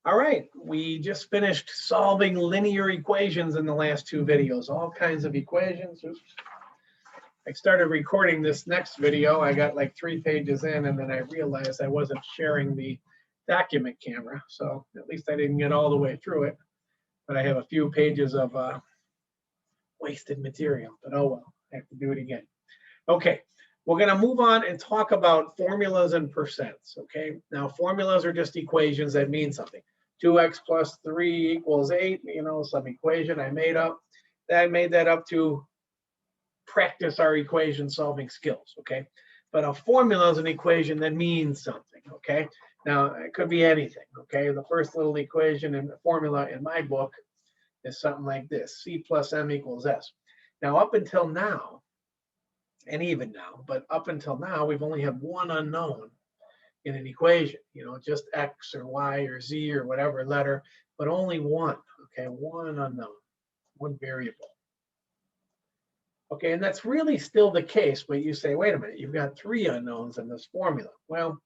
All right, we just finished solving linear equations in the last two videos, all kinds of equations. Oops. I started recording this next video. I got like 3 pages in, and then I realized I wasn't sharing the document camera. So at least I didn't get all the way through it, but I have a few pages of wasted material, but oh well, I have to do it again. Okay, we're going to move on and talk about formulas and percents. Okay, now formulas are just equations that mean something. 2x plus 3 equals 8, you know, some equation I made up. I made that up to practice our equation solving skills. Okay, but a formula is an equation that means something. Okay, now it could be anything. Okay, the first little equation and formula in my book is something like this: C plus M equals S. Now, up until now, and even now, but up until now, we've only had one unknown in an equation, you know, just X or Y or Z or whatever letter, but only one, okay, one unknown, one variable. Okay, and that's really still the case, but you say, wait a minute, you've got 3 unknowns in this formula. Well,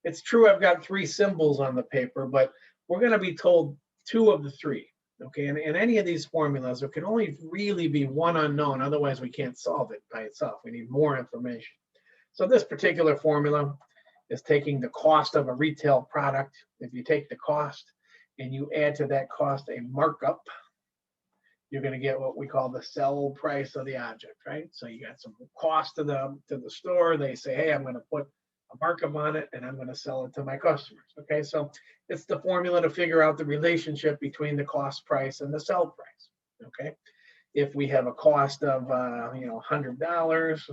it's true I've got 3 symbols on the paper, but we're going to be told 2 of the 3. Okay, and in any of these formulas, there can only really be one unknown. Otherwise, we can't solve it by itself. We need more information. So this particular formula is taking the cost of a retail product. If you take the cost and you add to that cost a markup, you're going to get what we call the sell price of the object, right? So you got some cost to the store. They say, hey, I'm going to put a markup on it and I'm going to sell it to my customers. Okay, so it's the formula to figure out the relationship between the cost price and the sell price. Okay, if we have a cost of $100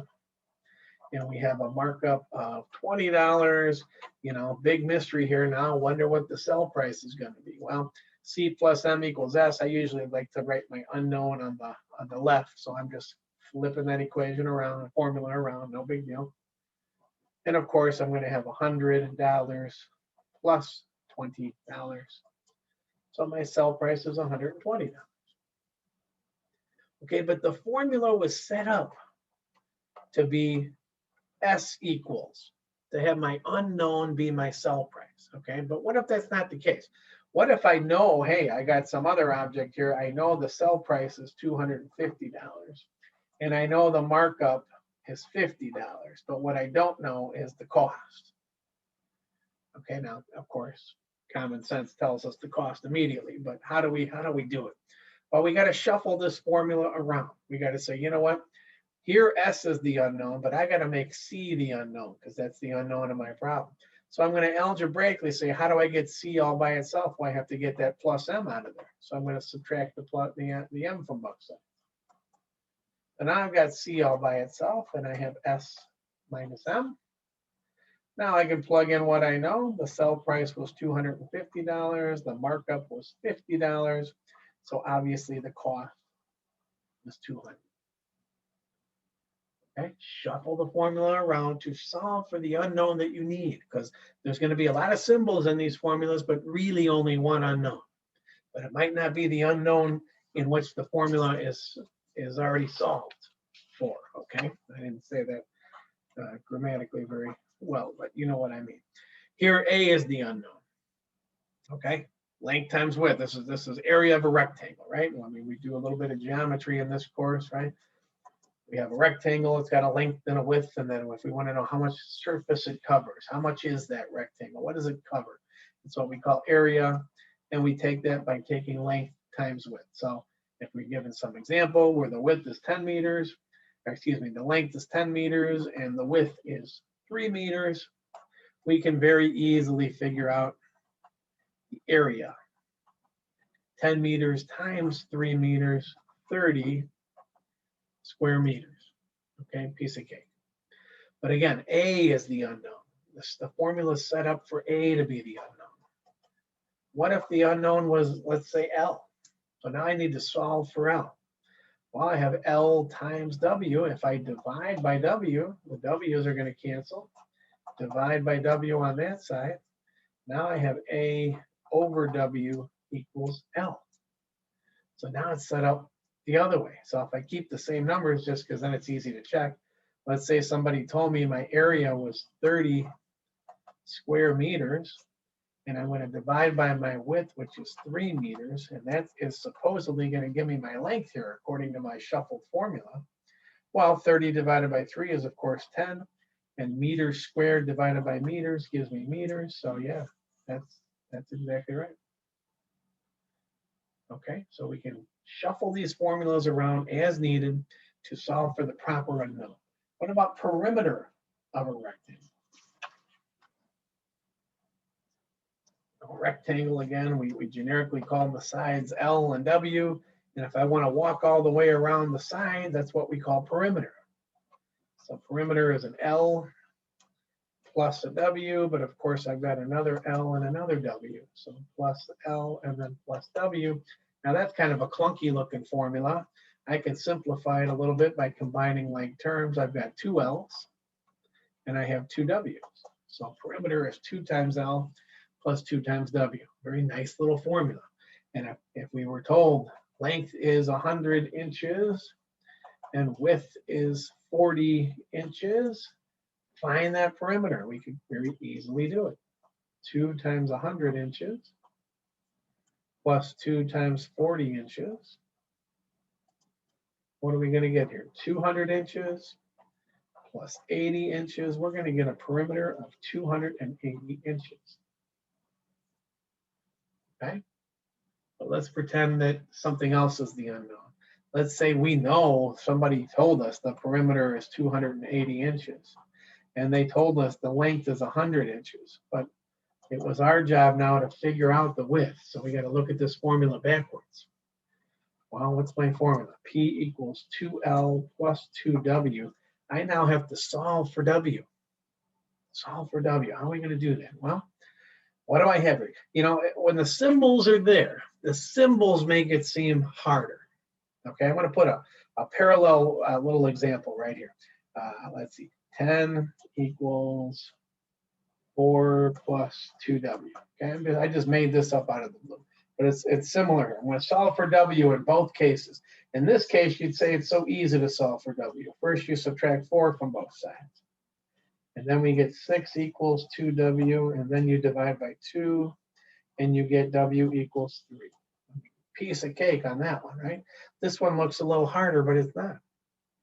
and we have a markup of $20, you know, big mystery here now. Wonder what the sell price is going to be. Well, C plus M equals S. I usually like to write my unknown on the left, so I'm just flipping that equation around, the formula around, no big deal. And of course, I'm going to have $100 plus $20. So my sell price is $120. Okay, but the formula was set up to be S equals, to have my unknown be my sell price. Okay, but what if that's not the case? What if I know, hey, I got some other object here. I know the sell price is $250, and I know the markup is $50, but what I don't know is the cost. Okay, now of course, common sense tells us the cost immediately, but how do we do it? Well, we got to shuffle this formula around. We got to say, you know what? Here S is the unknown, but I got to make C the unknown because that's the unknown in my problem. So I'm going to algebraically say, how do I get C all by itself? Well, I have to get that plus M out of there. So I'm going to subtract the M from both sides. And now I've got C all by itself, and I have S minus M. Now I can plug in what I know. The sell price was $250. The markup was $50. So obviously the cost was $200. Okay, shuffle the formula around to solve for the unknown that you need, because there's going to be a lot of symbols in these formulas, but really only one unknown. But it might not be the unknown in which the formula is already solved for. Okay, I didn't say that grammatically very well, but you know what I mean. Here, A is the unknown. Okay, length times width. This is area of a rectangle, right? I mean, we do a little bit of geometry in this course, right? We have a rectangle, it's got a length and a width, and then if we want to know how much surface it covers, how much is that rectangle? What does it cover? It's what we call area, and we take that by taking length times width. So if we're given some example where the width is 10 meters, or excuse me, the length is 10 meters and the width is 3 meters, we can very easily figure out the area. 10 meters times 3 meters, 30 square meters. Okay, piece of cake. But again, A is the unknown. The formula is set up for A to be the unknown. What if the unknown was, let's say, L? So now I need to solve for L. Well, I have L times W. If I divide by W, the W's are going to cancel. Divide by W on that side. Now I have A over W equals L. So now it's set up the other way. So if I keep the same numbers, just because then it's easy to check, let's say somebody told me my area was 30 square meters, And I'm going to divide by my width, which is 3 meters. And that is supposedly going to give me my length here, according to my shuffled formula. Well, 30 divided by 3 is, of course, 10. And meters squared divided by meters gives me meters. So yeah, that's exactly right. Okay, so we can shuffle these formulas around as needed to solve for the proper unknown. What about perimeter of a rectangle? A rectangle, again, we generically call the sides L and W. And if I want to walk all the way around the side, that's what we call perimeter. So perimeter is an L plus a W, but of course I've got another L and another W. So plus L and then plus W. Now that's kind of a clunky looking formula. I can simplify it a little bit by combining like terms. I've got 2 L's and I have 2 W's. So perimeter is 2 times L plus 2 times W. Very nice little formula. And if we were told length is 100 inches and width is 40 inches, find that perimeter. We could very easily do it. 2 times 100 inches plus 2 times 40 inches. What are we going to get here? 200 inches plus 80 inches. We're going to get a perimeter of 280 inches. Okay? But let's pretend that something else is the unknown. Let's say we know somebody told us the perimeter is 280 inches. And they told us the length is 100 inches. But it was our job now to figure out the width. So we got to look at this formula backwards. Well, what's my formula? P equals 2L plus 2W. I now have to solve for W. Solve for W. How are we going to do that? Well, what do I have here? You know, when the symbols are there, the symbols make it seem harder. Okay, I'm going to put a parallel little example right here. Let's see. 10 equals 4 plus 2W. Okay, I just made this up out of the blue, but it's similar. I'm going to solve for W in both cases. In this case, you'd say it's so easy to solve for W. First, you subtract 4 from both sides. And then we get 6 equals 2W, and then you divide by 2, and you get W equals 3. Piece of cake on that one, right? This one looks a little harder, but it's not.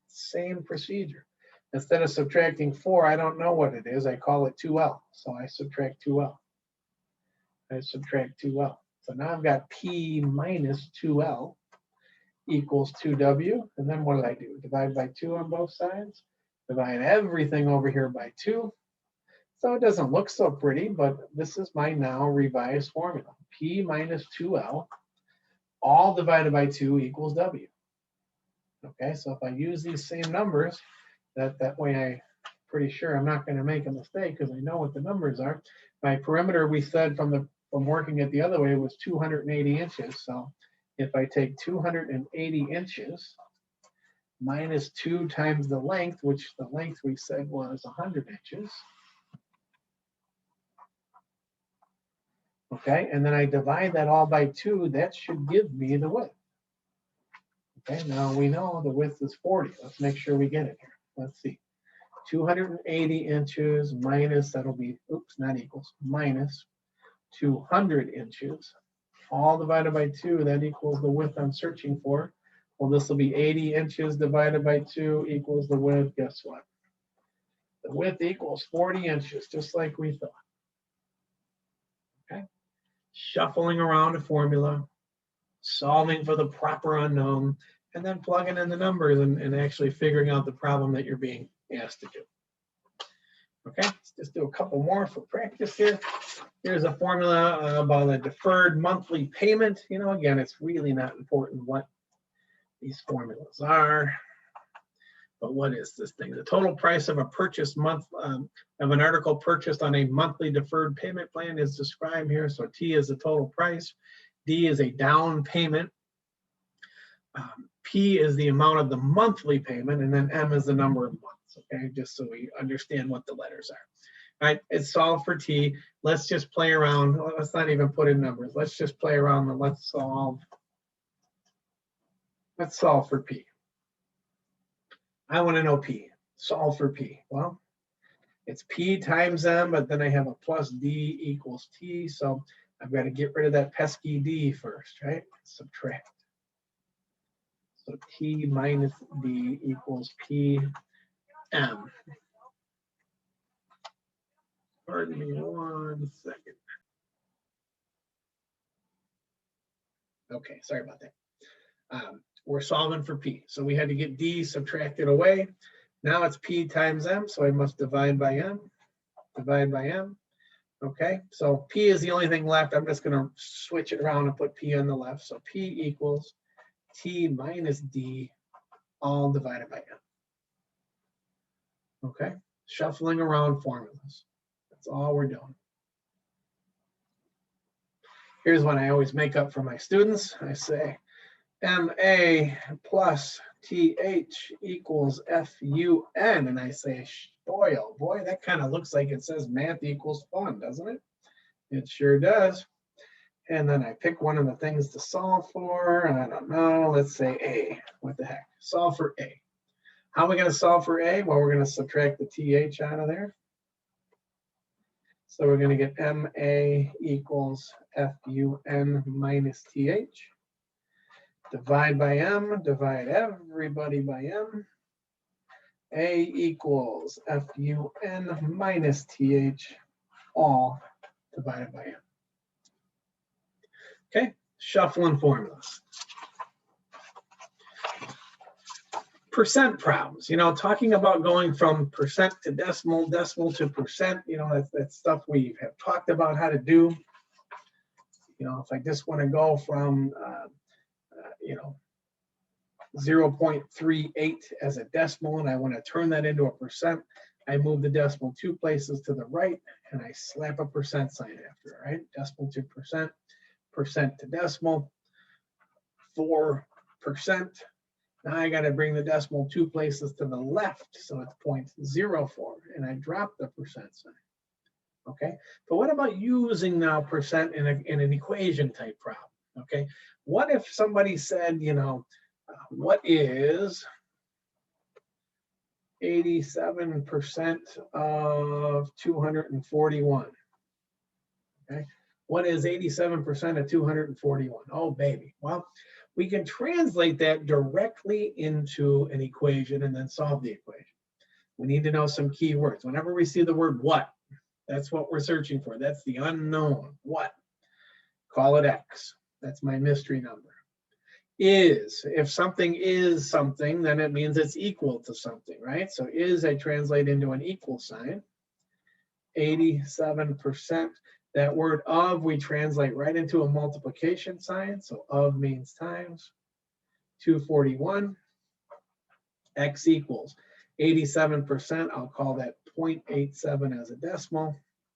Same procedure. Instead of subtracting 4, I don't know what it is. I call it 2L. So I subtract 2L. I subtract 2L. So now I've got P minus 2L equals 2W. And then what did I do? Divide by 2 on both sides. Divide everything over here by 2. So it doesn't look so pretty, but this is my now revised formula. P minus 2L, all divided by 2 equals W. Okay, so if I use these same numbers, that way I'm pretty sure I'm not going to make a mistake because I know what the numbers are. My perimeter, we said from working it the other way, was 280 inches. So if I take 280 inches minus 2 times the length, which the length we said was 100 inches. Okay, and then I divide that all by 2, that should give me the width. Okay, now we know the width is 40. Let's make sure we get it here. Let's see. 280 inches minus, that'll be, oops, not equals, minus 200 inches. All divided by 2, that equals the width I'm searching for. Well, this will be 80 inches divided by 2 equals the width. Guess what? The width equals 40 inches, just like we thought. Okay. Shuffling around a formula, solving for the proper unknown, and then plugging in the numbers and actually figuring out the problem that you're being asked to do. Okay, let's just do a couple more for practice here. Here's a formula about a deferred monthly payment. You know, again, it's really not important what these formulas are, but what is this thing? The total price of a purchase month of an article purchased on a monthly deferred payment plan is described here. So T is the total price, D is a down payment, P is the amount of the monthly payment, and then M is the number of months. Okay, just so we understand what the letters are. All right, it's solved for T. Let's just play around. Let's not even put in numbers. Let's just play around and let's solve for P. I want to know P. Solve for P. Well, It's P times M, but then I have a plus D equals T. So I've got to get rid of that pesky D first, right? Subtract. So T minus D equals PM. Pardon me 1 second. Okay, sorry about that. We're solving for P. So we had to get D subtracted away. Now it's P times M, so I must divide by M. Divide by M. Okay, so P is the only thing left. I'm just going to switch it around and put P on the left. So P equals T minus D all divided by M. Okay, shuffling around formulas. That's all we're doing. Here's one I always make up for my students. I say MA plus TH equals FUN. And I say, boy, oh boy, that kind of looks like it says math equals fun, doesn't it? It sure does. And then I pick one of the things to solve for. I don't know, let's say A. What the heck? Solve for A. How are we going to solve for A? Well, we're going to subtract the TH out of there. So we're going to get MA equals FUN minus TH. Divide by M, divide everybody by M. A equals FUN minus TH, all divided by M. Okay, shuffling formulas. Percent problems, talking about going from percent to decimal, decimal to percent, that's stuff we have talked about how to do. If I just want to go from, 0.38 as a decimal and I want to turn that into a percent, I move the decimal 2 places to the right and I slap a percent sign after it, right? Decimal to percent, percent to decimal, 4%. Now I got to bring the decimal 2 places to the left, so it's 0.04, and I drop the percent sign. Okay, but what about using now percent in an equation type problem? Okay, what if somebody said, what is 87% of 241? Okay, what is 87% of 241? Oh, baby. Well, we can translate that directly into an equation and then solve the equation. We need to know some key words. Whenever we see the word what, that's what we're searching for. That's the unknown. What? Call it X. That's my mystery number. Is, if something is something, then it means it's equal to something, right? So is, I translate into an equal sign. 87%. That word of, we translate right into a multiplication sign. So of means times. 241. X equals 87%. I'll call that 0.87 as a decimal.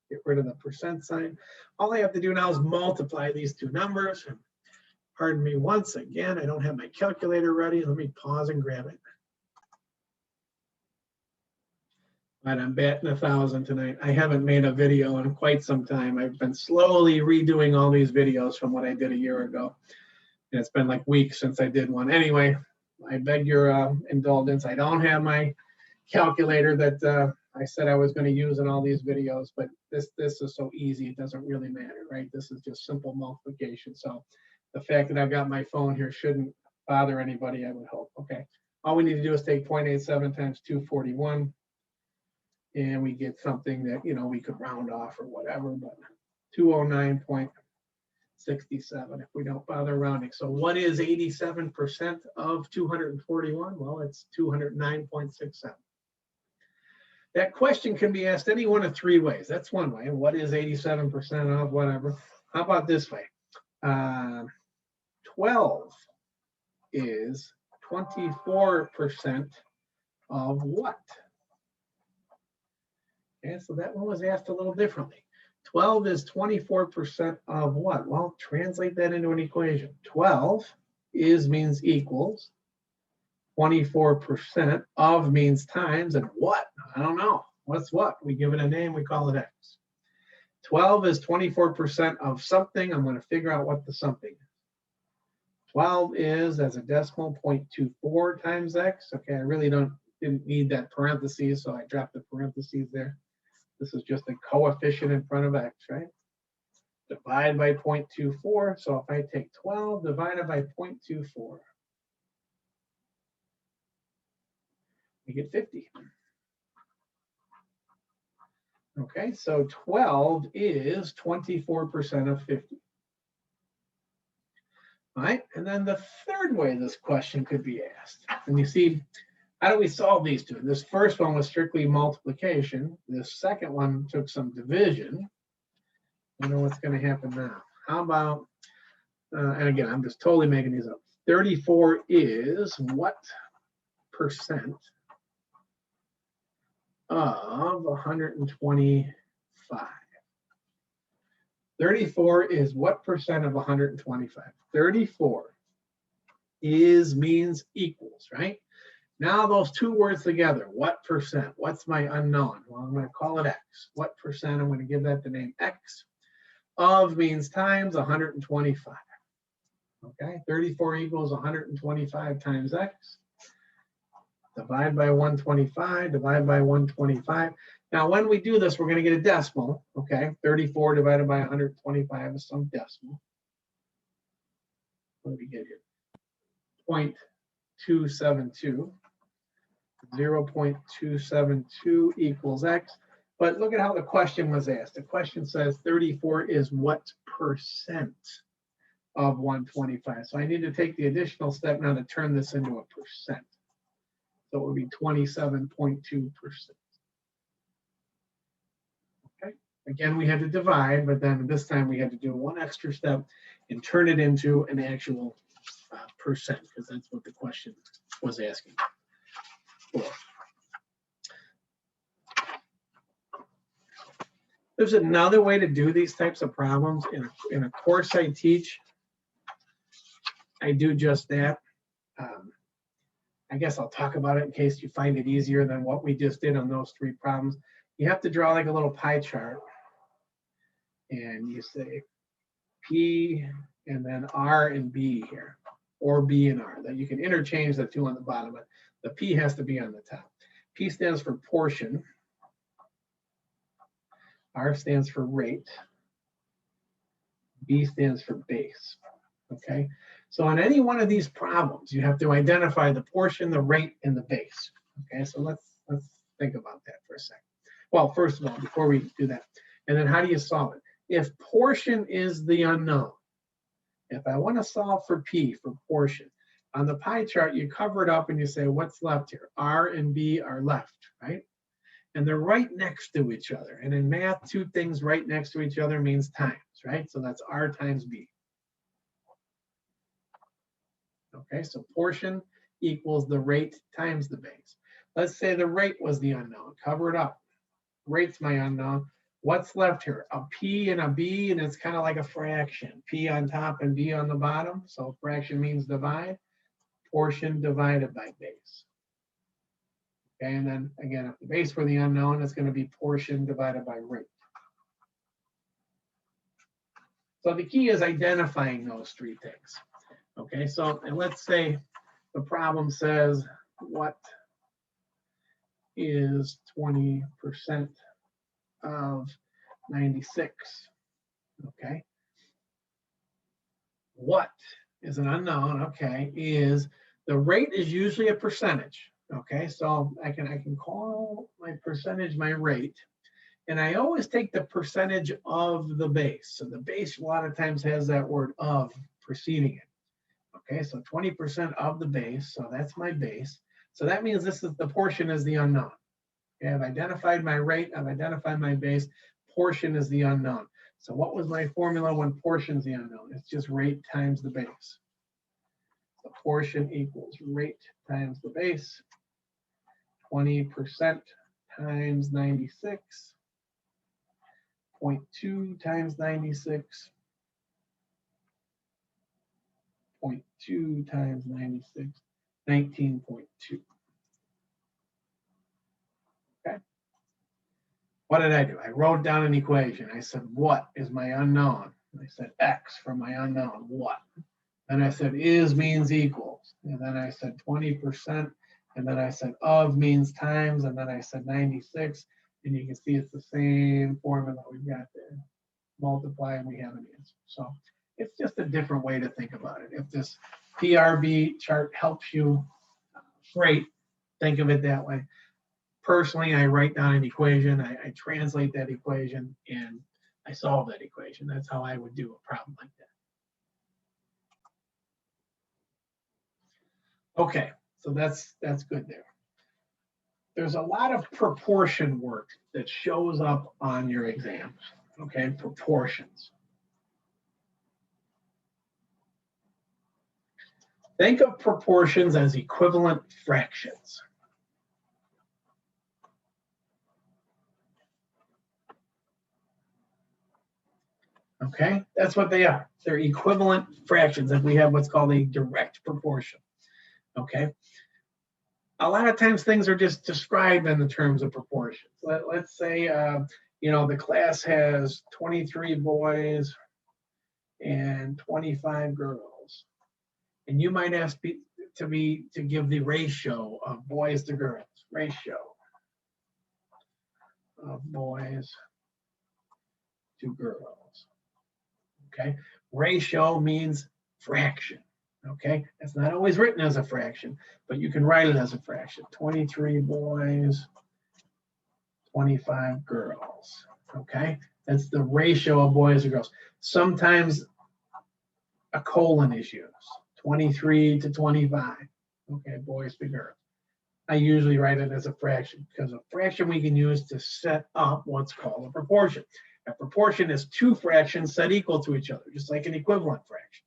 Get rid of the percent sign. All I have to do now is multiply these two numbers. Pardon me once again, I don't have my calculator ready. Let me pause and grab it. But I'm batting 1,000 tonight. I haven't made a video in quite some time. I've been slowly redoing all these videos from what I did a year ago. And it's been like weeks since I did one. Anyway, I beg your indulgence. I don't have my calculator that I said I was going to use in all these videos, but this is so easy, it doesn't really matter, right? This is just simple multiplication. So the fact that I've got my phone here shouldn't bother anybody, I would hope. Okay, all we need to do is take 0.87 times 241, and we get something that, we could round off or whatever, but 209.67 if we don't bother rounding. So what is 87% of 241? Well, it's 209.67. That question can be asked any one of 3 ways. That's one way. What is 87% of whatever? How about this way? 12 is 24% of what? Okay, so that one was asked a little differently. 12 is 24% of what? Well, translate that into an equation. 12 is means equals. 24% of means times, and what? I don't know. What's what? We give it a name, we call it X. 12 is 24% of something. I'm going to figure out what the something is. 12 is, as a decimal, 0.24 times X. Okay, I really didn't need that parentheses, so I dropped the parentheses there. This is just a coefficient in front of x, right? Divide by 0.24. So if I take 12 divided by 0.24, we get 50. Okay, so 12 is 24% of 50. All right, and then the third way this question could be asked. And you see, how do we solve these two? This first one was strictly multiplication. This second one took some division. You know what's going to happen now. How about, and again, I'm just totally making these up. 34 is what percent of 125? 34 is what percent of 125? 34 is means equals, right? Now those two words together, what percent? What's my unknown? Well, I'm going to call it x. What percent? I'm going to give that the name x. Of means times 125. Okay, 34 equals 125 times x. Divide by 125, divide by 125. Now, when we do this, we're going to get a decimal. Okay, 34 divided by 125 is some decimal. What do we get here? 0.272. 0.272 equals x. But look at how the question was asked. The question says 34 is what percent of 125? So I need to take the additional step now to turn this into a percent. So it would be 27.2%. Okay. Again, we had to divide, but then this time we had to do one extra step and turn it into an actual percent, because that's what the question was asking for. There's another way to do these types of problems. In a course I teach, I do just that. I guess I'll talk about it in case you find it easier than what we just did on those three problems. You have to draw like a little pie chart. And you say P and then R and B here, or B and R. That you can interchange the two on the bottom, but the P has to be on the top. P stands for portion. R stands for rate. B stands for base. Okay, so on any one of these problems, you have to identify the portion, the rate, and the base. Okay, so let's think about that for a second. Well, first of all, before we do that, and then how do you solve it? If portion is the unknown, if I want to solve for P, for portion, on the pie chart, you cover it up and you say, what's left here? R and B are left, right? And they're right next to each other. And in math, two things right next to each other means times, right? So that's R times B. Okay, so portion equals the rate times the base. Let's say the rate was the unknown. Cover it up. Rate's my unknown. What's left here? A P and a B, and it's kind of like a fraction. P on top and B on the bottom. So fraction means divide. Portion divided by base. Okay, and then again, if the base were the unknown, it's going to be portion divided by rate. So the key is identifying those three things. Okay, so and let's say the problem says what is 20% of 96? Okay. What is an unknown? Okay, is the rate is usually a percentage. Okay, so I can call my percentage my rate, and I always take the percentage of the base. So the base a lot of times has that word of preceding it. Okay, so 20% of the base, so that's my base. So that means this is the portion is the unknown. Okay, I've identified my rate, I've identified my base, portion is the unknown. So what was my formula when portion is the unknown? It's just rate times the base. So portion equals rate times the base. 20% times 96. 0.2 times 96. 0.2 times 96, 19.2. Okay. What did I do? I wrote down an equation. I said, what is my unknown? I said x for my unknown, what? Then I said is means equals. And then I said 20%. And then I said of means times. And then I said 96. And you can see it's the same formula we've got there. Multiply and we have an answer. So it's just a different way to think about it. If this PRB chart helps you, great, think of it that way. Personally, I write down an equation, I translate that equation, and I solve that equation. That's how I would do a problem like that. Okay, so that's good there. There's a lot of proportion work that shows up on your exams, okay, proportions. Think of proportions as equivalent fractions. Okay, that's what they are. They're equivalent fractions, and we have what's called a direct proportion. Okay. A lot of times things are just described in the terms of proportions. Let's say, the class has 23 boys and 25 girls. And you might ask to give the ratio of boys to girls. Ratio of boys to girls. Okay. Ratio means fraction. Okay, it's not always written as a fraction, but you can write it as a fraction. 23 boys, 25 girls. Okay, that's the ratio of boys to girls. Sometimes a colon is used, 23 to 25. Okay, boys to girls. I usually write it as a fraction because a fraction we can use to set up what's called a proportion. A proportion is two fractions set equal to each other, just like an equivalent fraction.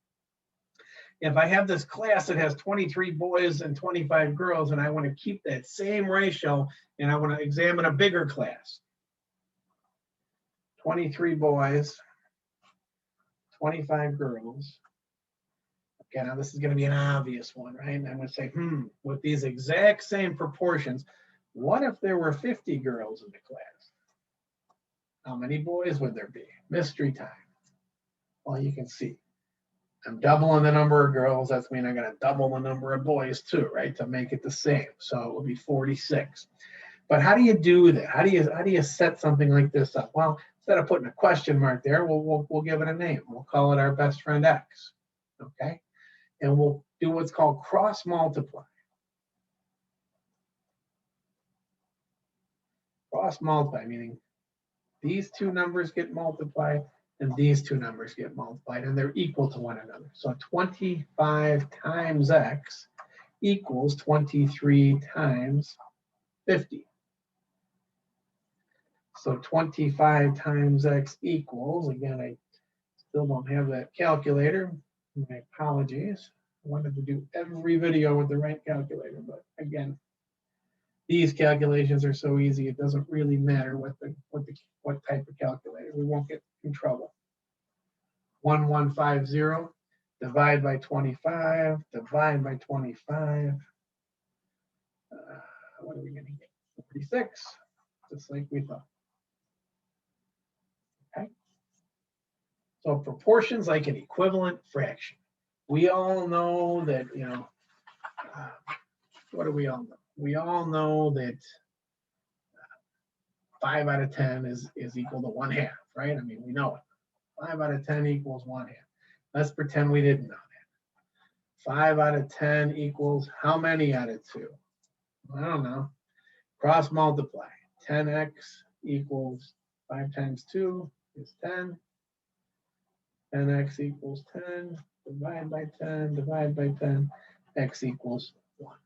If I have this class that has 23 boys and 25 girls, and I want to keep that same ratio, and I want to examine a bigger class, 23 boys, 25 girls. Okay, now this is going to be an obvious one, right? And I'm going to say, with these exact same proportions, what if there were 50 girls in the class? How many boys would there be? Mystery time. Well, you can see. I'm doubling the number of girls. That's mean I'm going to double the number of boys too, right? To make it the same. So it will be 46. But how do you do that? How do you set something like this up? Well, instead of putting a question mark there, we'll give it a name. We'll call it our best friend X. Okay? And we'll do what's called cross multiply. Cross multiply, meaning these two numbers get multiplied and these two numbers get multiplied, and they're equal to one another. So 25 times X equals 23 times 50. So 25 times X equals, again, I still don't have that calculator. My apologies. I wanted to do every video with the right calculator, but again, these calculations are so easy, it doesn't really matter what type of calculator. We won't get in trouble. 1150, divide by 25, divide by 25. What are we going to get? 46, just like we thought. Okay. So proportions like an equivalent fraction. We all know that, what do we all know? We all know that 5 out of 10 is equal to 1/2, right? I mean, we know it. 5 out of 10 equals 1/2. Let's pretend we didn't know that. 5 out of 10 equals how many out of 2? I don't know. Cross multiply. 10x equals 5 times 2 is 10. 10x equals 10. Divide by 10, divide by 10. X equals 1.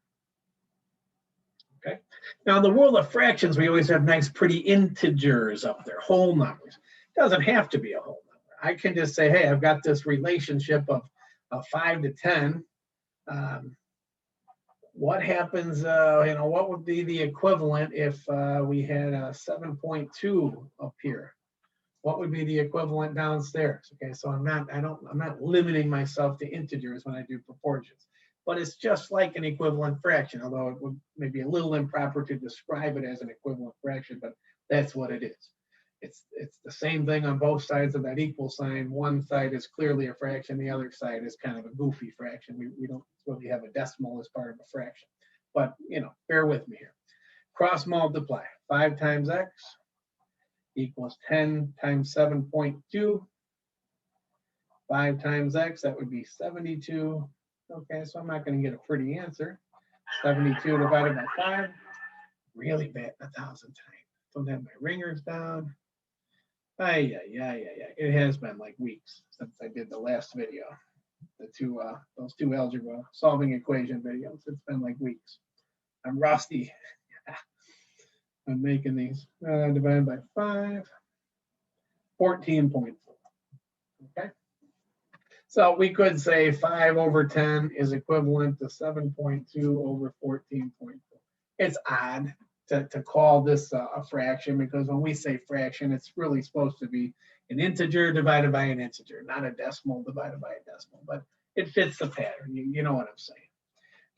Okay. Now, in the world of fractions, we always have nice, pretty integers up there, whole numbers. It doesn't have to be a whole number. I can just say, hey, I've got this relationship of 5 to 10. What happens, what would be the equivalent if we had a 7.2 up here? What would be the equivalent downstairs? Okay, so I'm not limiting myself to integers when I do proportions, but it's just like an equivalent fraction, although it would maybe a little improper to describe it as an equivalent fraction, but that's what it is. It's the same thing on both sides of that equal sign. One side is clearly a fraction, the other side is kind of a goofy fraction. We don't really have a decimal as part of a fraction, but bear with me here. Cross multiply. 5 times X equals 10 times 7.2. 5 times x, that would be 72. Okay, so I'm not going to get a pretty answer. 72 divided by 5. Really bad, 1,000 times. Don't have my ringers down. Yeah. It has been like weeks since I did the last video. Those two algebra solving equation videos. It's been like weeks. I'm rusty. I'm making these. Divided by 5. 14.4. Okay. So we could say 5 over 10 is equivalent to 7.2 over 14.4. It's odd to call this a fraction, because when we say fraction, it's really supposed to be an integer divided by an integer, not a decimal divided by a decimal, but it fits the pattern. You know what I'm saying.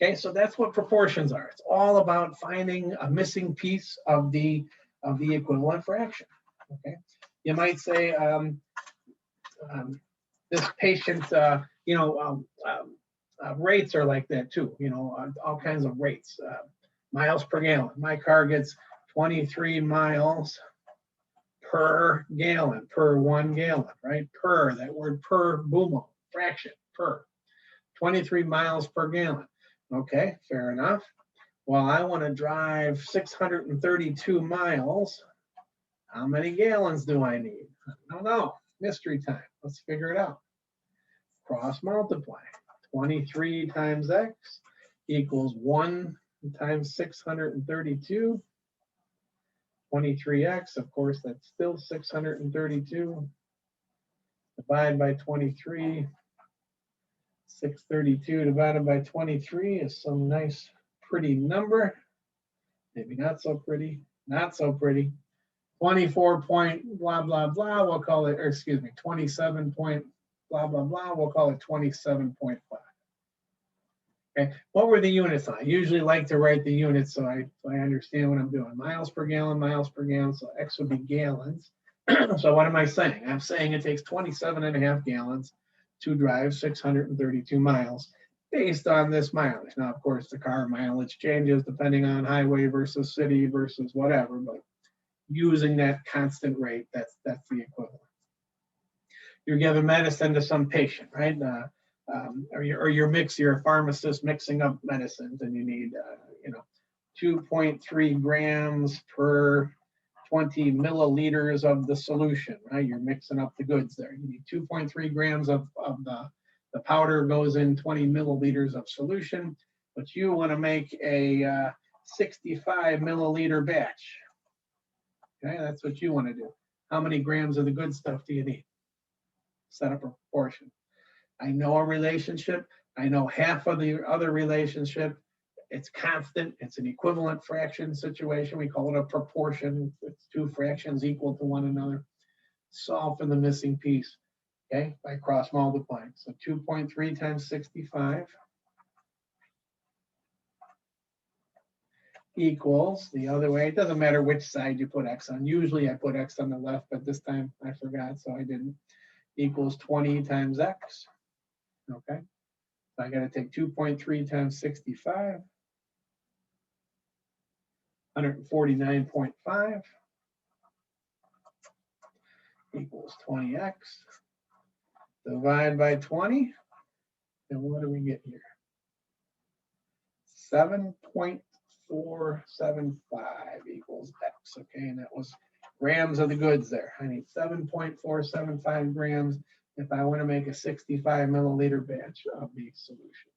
Okay, so that's what proportions are. It's all about finding a missing piece of the equivalent fraction. Okay, you might say this patient, rates are like that too. All kinds of rates. Miles per gallon. My car gets 23 miles per gallon, per 1 gallon, right? Per, that word per, boomo, fraction, per. 23 miles per gallon. Okay, fair enough. Well, I want to drive 632 miles. How many gallons do I need? I don't know. Mystery time. Let's figure it out. Cross multiply. 23 times x equals 1 times 632. 23x, of course, that's still 632. Divide by 23. 632 divided by 23 is some nice, pretty number. Maybe not so pretty. Not so pretty. 24 point blah, blah, blah. We'll call it, or excuse me, 27 point blah, blah, blah. We'll call it 27.5. Okay, what were the units on? I usually like to write the units so I understand what I'm doing. Miles per gallon, so X would be gallons. So what am I saying? I'm saying it takes 27.5 gallons to drive 632 miles based on this mileage. Now, of course, the car mileage changes depending on highway versus city versus whatever, but using that constant rate, that's the equivalent. You're giving medicine to some patient, right? Or you're a pharmacist mixing up medicines, and you need 2.3 grams per 20 milliliters of the solution, right? You're mixing up the goods there. You need 2.3 grams of the powder goes in 20 milliliters of solution, but you want to make a 65 milliliter batch. Okay, that's what you want to do. How many grams of the good stuff do you need? Set up a proportion. I know a relationship. I know half of the other relationship. It's constant. It's an equivalent fraction situation. We call it a proportion. It's two fractions equal to one another. Solve for the missing piece, okay, by cross multiplying. So 2.3 times 65 equals the other way. It doesn't matter which side you put X on. Usually I put X on the left, but this time I forgot, so I didn't. Equals 20 times X. Okay, so I got to take 2.3 times 65. 149.5 equals 20x. Divide by 20, and what do we get here? 7.475 equals x. Okay, and that was grams of the goods there. I need 7.475 grams if I want to make a 65 milliliter batch of the solution.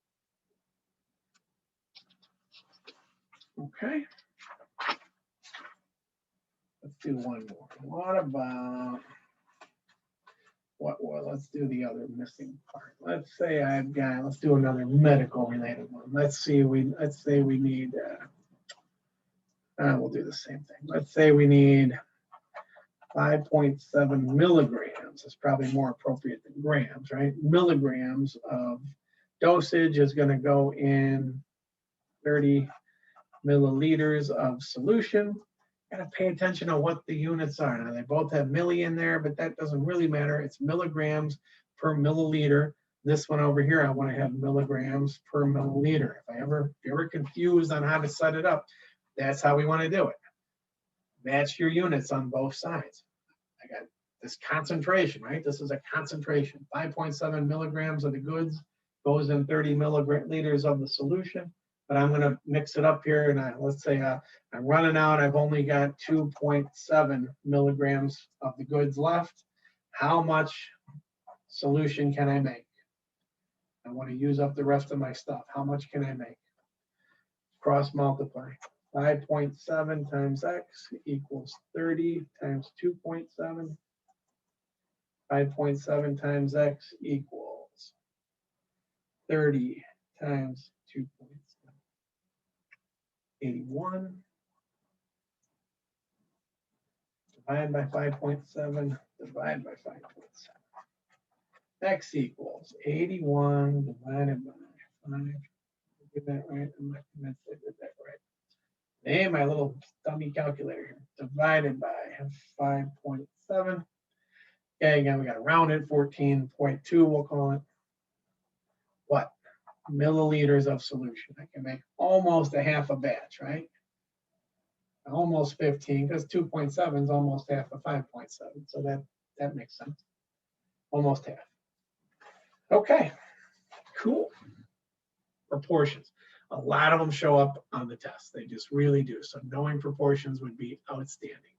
Okay. Let's do one more. What about let's do the other missing part. Let's say let's do another medical related one. Let's say we need we'll do the same thing. Let's say we need 5.7 milligrams. It's probably more appropriate than grams, right? Milligrams of dosage is going to go in 30 milliliters of solution. Got to pay attention to what the units are. Now, they both have milli in there, but that doesn't really matter. It's milligrams per milliliter. This one over here, I want to have milligrams per milliliter. If you're ever confused on how to set it up, that's how we want to do it. Match your units on both sides. this concentration, right? This is a concentration. 5.7 milligrams of the goods goes in 30 milliliters of the solution. But I'm going to mix it up here, and let's say I'm running out. I've only got 2.7 milligrams of the goods left. How much solution can I make? I want to use up the rest of my stuff. How much can I make? Cross multiply. 5.7 times x equals 30 times 2.7. 5.7 times x equals 30 times 2.7. 81. Divide by 5.7. Divide by 5.7. X equals 81 divided by 5. Did that right? I'm not convinced I did that right. Hey, my little dummy calculator here. Divided by 5.7. Okay, again, we got to round it. 14.2, we'll call it. What? Milliliters of solution. I can make almost a half a batch, right? Almost 15, because 2.7 is almost half of 5.7. So that makes sense. Almost half. Okay, cool. Proportions. A lot of them show up on the test. They just really do. So knowing proportions would be outstanding.